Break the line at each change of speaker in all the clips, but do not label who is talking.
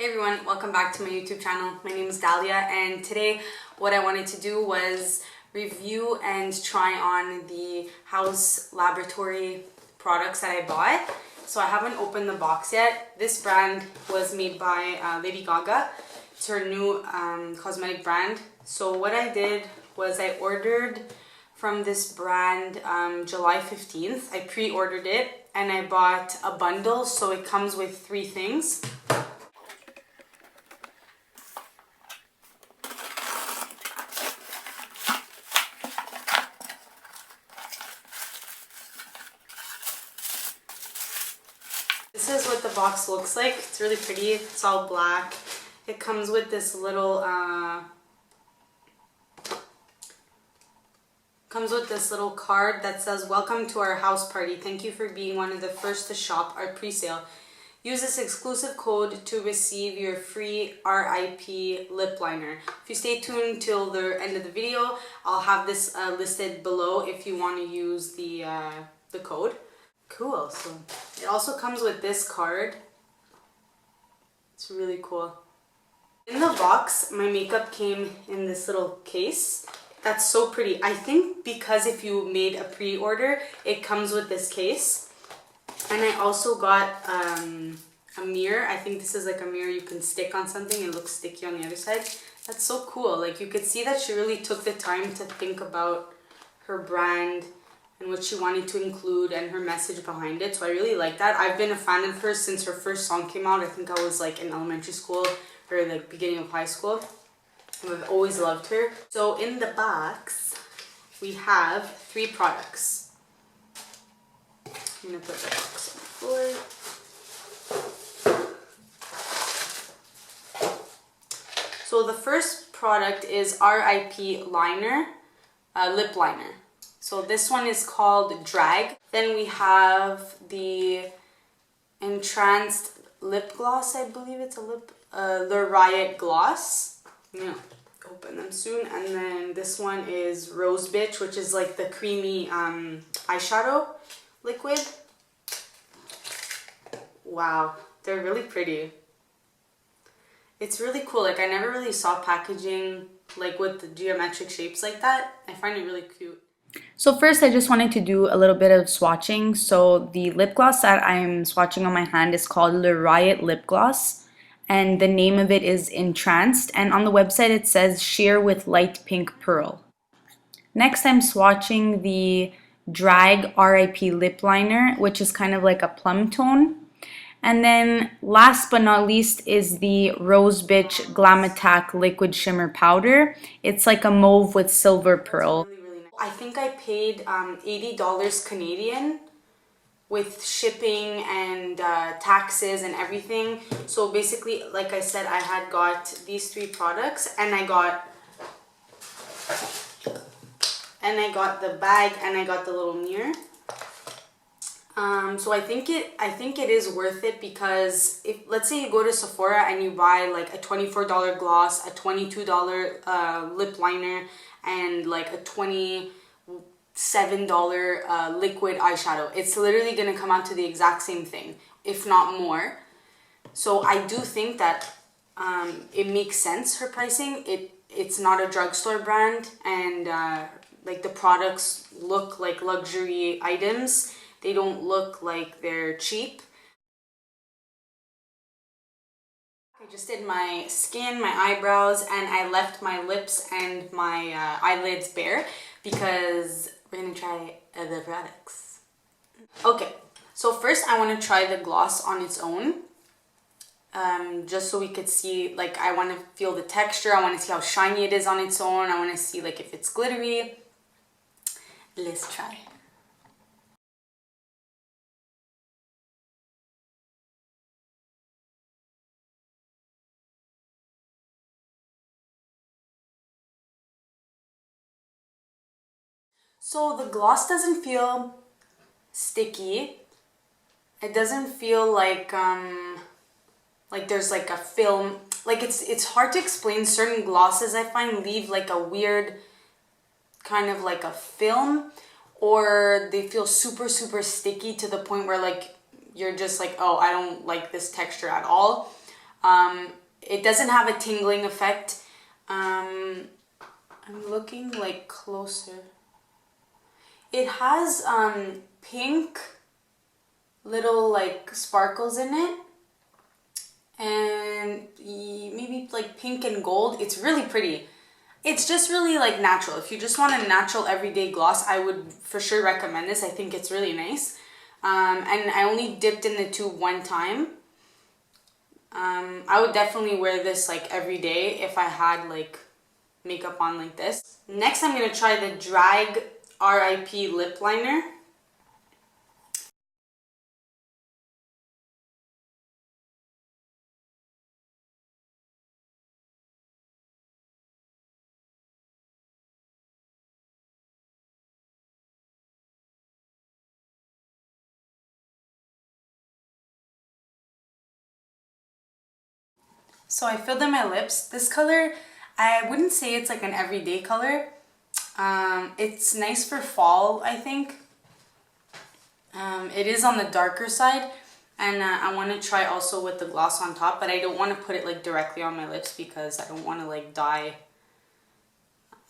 Hey everyone, welcome back to my YouTube channel. My name is Dahlia, and today what I wanted to do was review and try on the Haus Laboratory products that I bought. So I haven't opened the box yet. This brand was made by Lady Gaga. It's her new cosmetic brand. So what I did was I ordered from this brand July 15th. I pre-ordered it and I bought a bundle, so it comes with 3 things. This is what the box looks like. It's really pretty. It's all black. It comes with this little card that says, "Welcome to our house party. Thank you for being one of the first to shop our pre-sale. Use this exclusive code to receive your free RIP lip liner." If you stay tuned till the end of the video, I'll have this listed below if you want to use the code. Cool. So it also comes with this card. It's really cool. In the box, my makeup came in this little case. That's so pretty. I think because if you made a pre-order, it comes with this case. And I also got a mirror. I think this is like a mirror you can stick on something. It looks sticky on the other side. That's so cool. Like, you could see that she really took the time to think about her brand and what she wanted to include and her message behind it. So I really like that. I've been a fan of hers since her first song came out. I think I was like in elementary school or like beginning of high school. I've always loved her. So in the box, we have 3 products. I'm gonna put the box on the floor. So the first product is RIP liner, lip liner. So this one is called Drag. Then we have the Entranced lip gloss. I believe it's a the Riot gloss. Yeah, open them soon. And then this one is Rose Bitch, which is like the creamy eyeshadow liquid. Wow, they're really pretty. It's really cool. Like, I never really saw packaging like with the geometric shapes like that. I find it really cute. So first, I just wanted to do a little bit of swatching. So the lip gloss that I'm swatching on my hand is called Le Riot Lip Gloss, and the name of it is Entranced, and on the website it says sheer with light pink pearl. Next, I'm swatching the Drag RIP lip liner, which is kind of like a plum tone. And then last but not least is the Rose Bitch Glam Attack Liquid Shimmer Powder. It's like a mauve with silver pearl. I think I paid $80 Canadian with shipping and taxes and everything. So basically, like I said, I had got these 3 products, and I got the bag, and I got the little mirror. So I think it is worth it, because if, let's say you go to Sephora and you buy like a $24 gloss, a $22 lip liner, and like a $27 liquid eyeshadow, it's literally gonna come out to the exact same thing, if not more. So I do think that it makes sense, her pricing. It's not a drugstore brand, and like, the products look like luxury items. They don't look like they're cheap. I just did my skin, my eyebrows, and I left my lips and my eyelids bare because we're gonna try the products. Okay, so first I want to try the gloss on its own. Just so we could see, like, I want to feel the texture. I want to see how shiny it is on its own. I want to see, like, if it's glittery. Let's try. So the gloss doesn't feel sticky. It doesn't feel like there's like a film. Like, it's hard to explain. Certain glosses, I find, leave like a weird kind of like a film, or they feel super sticky to the point where like you're just like, oh, I don't like this texture at all. It doesn't have a tingling effect. I'm looking like closer. It has pink little like sparkles in it, and maybe like pink and gold. It's really pretty. It's just really like natural. If you just want a natural everyday gloss, I would for sure recommend this. I think it's really nice. And I only dipped in the tube one time. I would definitely wear this like every day if I had like makeup on like this. Next, I'm gonna try the Drag RIP lip liner. So I filled in my lips. This color, I wouldn't say it's like an everyday color. It's nice for fall, I think. It is on the darker side, and I want to try also with the gloss on top, but I don't want to put it like directly on my lips because I don't want to like dye.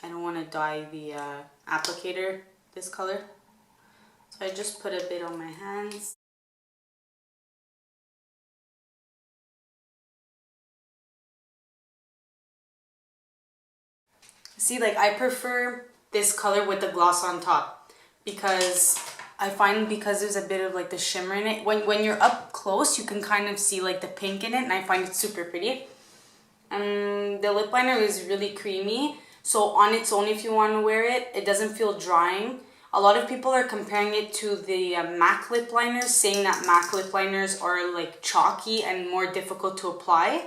I don't want to dye the applicator this color. So I just put a bit on my hands. See, like I prefer this color with the gloss on top because I find because there's a bit of like the shimmer in it. When you're up close, you can kind of see like the pink in it, and I find it super pretty. The lip liner is really creamy, so on its own, if you want to wear it, it doesn't feel drying. A lot of people are comparing it to the MAC lip liners, saying that MAC lip liners are like chalky and more difficult to apply.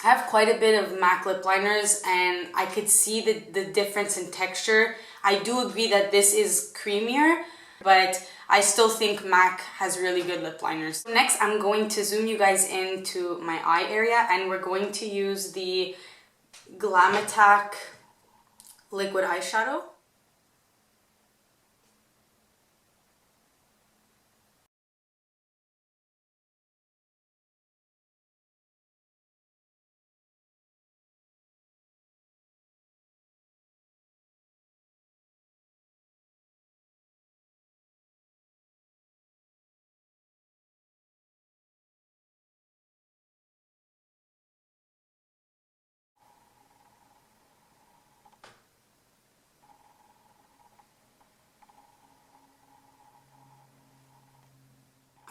I have quite a bit of MAC lip liners, and I could see the difference in texture. I do agree that this is creamier, but I still think MAC has really good lip liners. Next, I'm going to zoom you guys into my eye area, and we're going to use the Glam Attack liquid eyeshadow.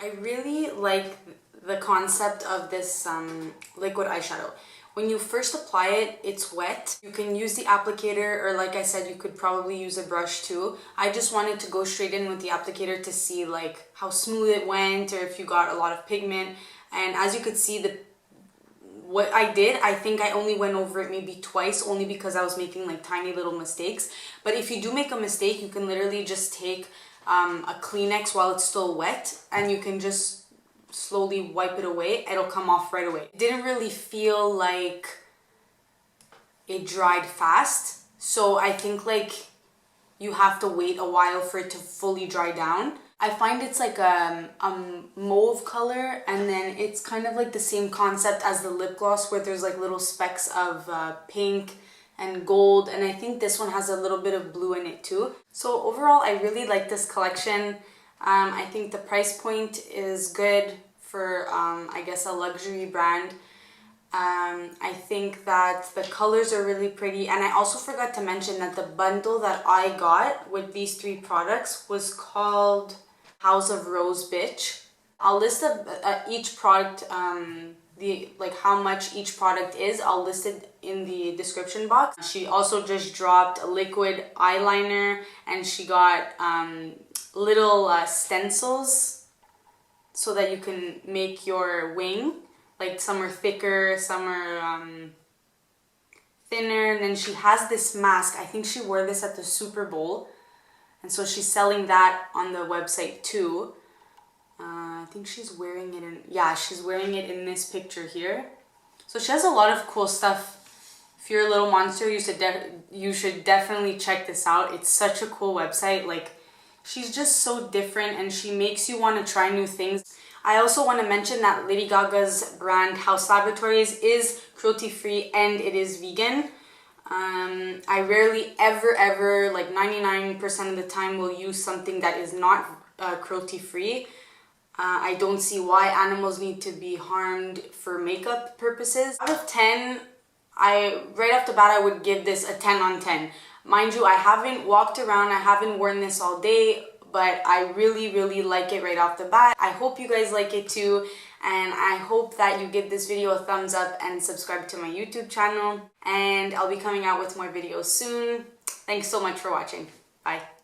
I really like the concept of this liquid eyeshadow. When you first apply it, it's wet. You can use the applicator, or like I said, you could probably use a brush too. I just wanted to go straight in with the applicator to see like how smooth it went, or if you got a lot of pigment. And as you could see, what I did, I think I only went over it maybe twice, only because I was making like tiny little mistakes. But if you do make a mistake, you can literally just take a Kleenex while it's still wet, and you can just slowly wipe it away. It'll come off right away. It didn't really feel like it dried fast, so I think like you have to wait a while for it to fully dry down. I find it's like a mauve color, and then it's kind of like the same concept as the lip gloss, where there's like little specks of pink and gold, and I think this one has a little bit of blue in it too. So overall, I really like this collection. I think the price point is good for I guess a luxury brand. I think that the colors are really pretty, and I also forgot to mention that the bundle that I got with these 3 products was called House of Rose Bitch. I'll list each product, like how much each product is. I'll list it in the description box. She also just dropped a liquid eyeliner, and she got little stencils so that you can make your wing. Like some are thicker, some are thinner. And then she has this mask. I think she wore this at the Super Bowl, and so she's selling that on the website too. I think she's wearing it in, yeah, she's wearing it in this picture here. So she has a lot of cool stuff. If you're a little monster, you should definitely check this out. It's such a cool website. Like, she's just so different, and she makes you want to try new things. I also want to mention that Lady Gaga's brand Haus Laboratories is cruelty-free and it is vegan. I rarely ever, like 99% of the time, will use something that is not cruelty-free. I don't see why animals need to be harmed for makeup purposes. Out of 10, right off the bat, I would give this a 10 on 10. Mind you, I haven't walked around, I haven't worn this all day, but I really like it right off the bat. I hope you guys like it too, and I hope that you give this video a thumbs up and subscribe to my YouTube channel, and I'll be coming out with more videos soon. Thanks so much for watching. Bye.